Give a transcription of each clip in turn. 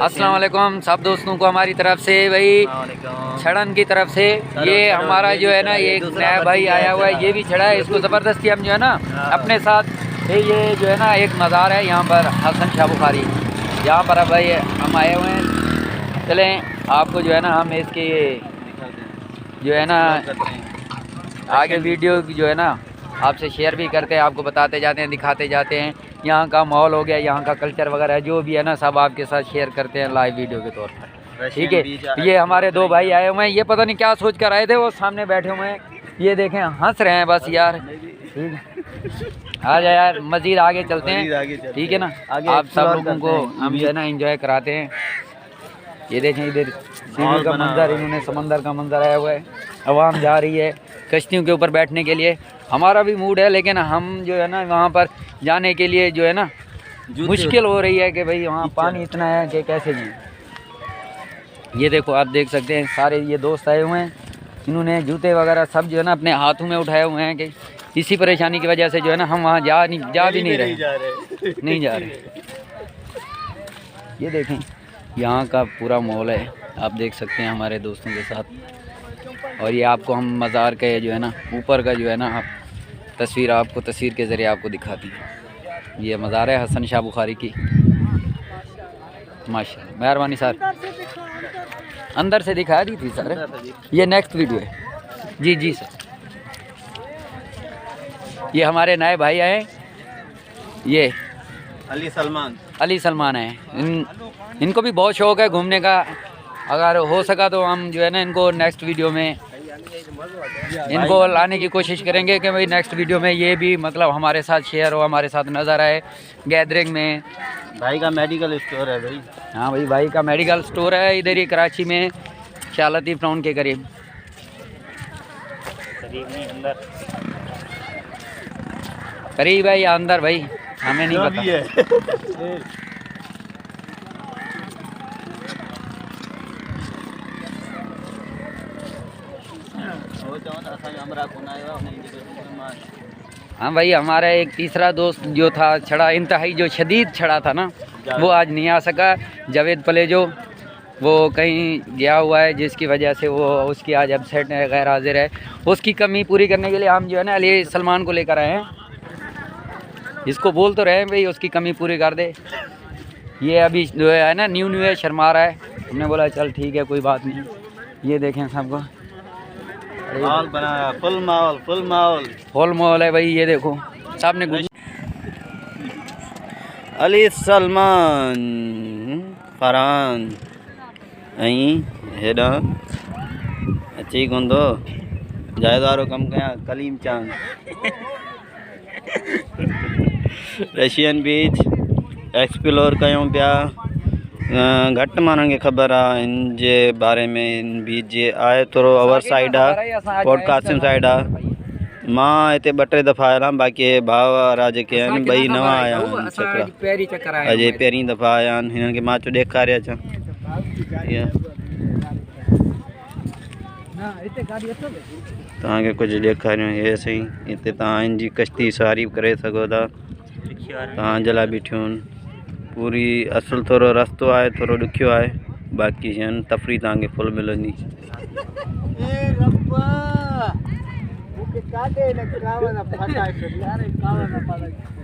अस्सलाम वालेकुम सब दोस्तों को हमारी तरफ से भाई छड़न की तरफ से। ये हमारा जो है ना ये एक नया भाई आया हुआ है, ये भी छड़ा है। इसको ज़बरदस्ती हम जो है ना अपने साथ ये जो है ना एक मज़ार है यहाँ पर हसन शाह बुखारी, यहाँ पर अब भाई हम आए हुए हैं। चलें आपको जो है ना हम इसके जो है ना आगे वीडियो जो है ना आपसे शेयर भी करते हैं, आपको बताते जाते हैं, दिखाते जाते हैं। यहाँ का माहौल हो गया, यहाँ का कल्चर वगैरह जो भी है ना सब आपके साथ शेयर करते हैं लाइव वीडियो के तौर पर। ठीक है, ये हमारे दो भाई आए हुए हैं, ये पता नहीं क्या सोच कर आए थे, वो सामने बैठे हुए हैं, ये देखें हंस रहे हैं बस यार। आ जाए यार, मज़ीद आगे चलते हैं, ठीक है ना। आप सब लोगों को हम जो है ना एंजॉय कराते हैं। ये देखें इधर सीढ़ी का मंजर, इन्होंने समंदर का मंजर आया हुआ है, आवाम जा रही है कश्तियों के ऊपर बैठने के लिए। हमारा भी मूड है, लेकिन हम जो है ना वहाँ पर जाने के लिए जो है ना मुश्किल हो रही है कि भाई वहाँ पानी इतना है कि कैसे जाएं। ये देखो आप देख सकते हैं सारे ये दोस्त आए हुए हैं, इन्होंने जूते वगैरह सब जो है ना अपने हाथों में उठाए हुए हैं कि इसी परेशानी की वजह से जो है ना हम वहाँ जा भी नहीं रहे। ये देखें यहाँ का पूरा माहौल है, आप देख सकते हैं हमारे दोस्तों के साथ। और ये आपको हम मज़ार के जो है ना ऊपर का जो है ना आप तस्वीर आपको तस्वीर के ज़रिए आपको दिखाती है। ये मज़ार है हसन शाह बुखारी की। माशाल्लाह, मेहरबानी सर, अंदर से दिखा दी थी सर, ये नेक्स्ट वीडियो है। जी जी सर, ये हमारे नए भाई आए, ये अली सलमान है। इनको भी बहुत शौक़ है घूमने का, अगर हो सका तो हम जो है ना इनको नेक्स्ट वीडियो में इनको लाने की कोशिश करेंगे कि भाई नेक्स्ट वीडियो में ये भी मतलब हमारे साथ शेयर हो, हमारे साथ नज़र आए गैदरिंग में। भाई का मेडिकल स्टोर है भाई। हाँ भाई, भाई का मेडिकल स्टोर है इधर ही कराची में, शाह लतीफ़ टाउन के करीब। करीब है या अंदर भाई हमें नहीं पता। हाँ भाई, हमारा एक तीसरा दोस्त जो था छड़ा, इंतहाई जो शदीद छड़ा था ना, वो आज नहीं आ सका। जावेद पलेजो वो कहीं गया हुआ है, जिसकी वजह से वो उसकी आज अपसेट है, गैर हाजिर है। उसकी कमी पूरी करने के लिए हम जो है ना अली सलमान को लेकर आए हैं। इसको बोल तो रहे हैं भाई उसकी कमी पूरी कर दे। ये अभी जो है ना न्यू है, शर्मा रहा है। हमने बोला चल ठीक है कोई बात नहीं। ये देखें सबको माहौल बनाया, फुल माहौल है भाई। ये देखो सामने कुछ अली सलमान फरहान हेडा अची कोंदो जायद वारो कम कया कलीम चांद रशियन बीच एक्सप्लोर कयूं पिया। घट मानन के खबर है इन जे बारे में। इन बीच जे आए थोरो अवर साइड है, पोर्ट कासिम साइड है। मां इते 2-3 दफ़ा आया, बाकी भाव वारा जेके आहिनि ॿई नवां आया आहिनि छोकिरा, अॼु पहिरीं दफ़ा आया आहिनि। हिननि खे मां चयो ॾेखारे अचां। तव्हांखे कुझु ॾेखारियूं हे सही, हिते तव्हां हिन जी कश्ती सवारी करे सघो था, तव्हांजे लाइ बीठियूं आहिनि। पूरी असुल थोरो रस्तो आहे, थोरो ॾुखियो आहे, बाक़ी शयुनि तफ़री तव्हांखे फुल मिलंदी।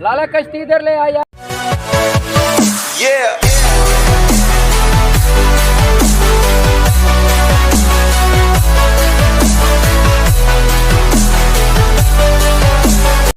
लाला कश्ती इधर ले आया।